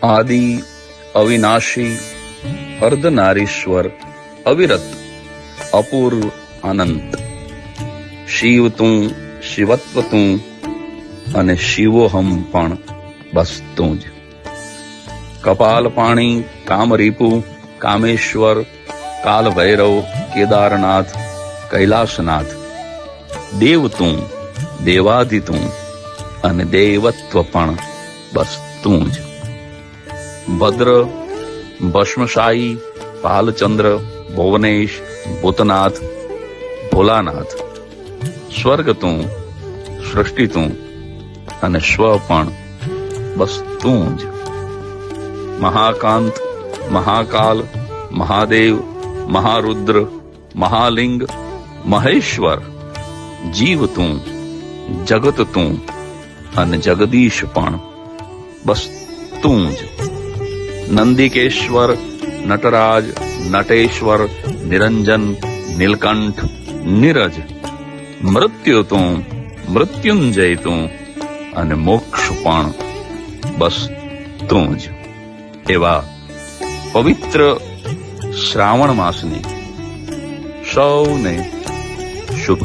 આદિ અવિનાશી અર્ધનારીશ્વર અવિરત અપૂર્વ અનંત, શિવ તું, શિવત્વ તું અને શિવોહમ પણ બસ તું જ. કપાલ પાણી, કામરીપુ, કામેશ્વર, કાલ ભૈરવ, કેદારનાથ, કૈલાસનાથ, દેવ તું, દેવાધિ તું અને દેવત્વ પણ બસ તું જ. ભદ્ર, ભસ્મશાયી, ભાલચંદ્ર, ભુવનેશ, ભૂતનાથ, ભોલાનાથ, સ્વર્ગ તું, સૃષ્ટિ તું અને સ્વ પણ બસ તું જ. મહાકાંત, મહાકાલ, મહાદેવ, મહારુદ્ર, મહાલિંગ, મહેશ્વર, જીવ તું, જગત તું અને જગદીશ પણ બસ તું જ. નંદિકેશ્વર, નટરાજ, નટેશ્વર, નિરંજન, નીલકંઠ, નીરજ, મૃત્યુ તું, મૃત્યુંજય તું અને મોક્ષ પણ બસ તું જ. એવા પવિત્ર શ્રાવણ માસની સૌને શુભકામનાઓ.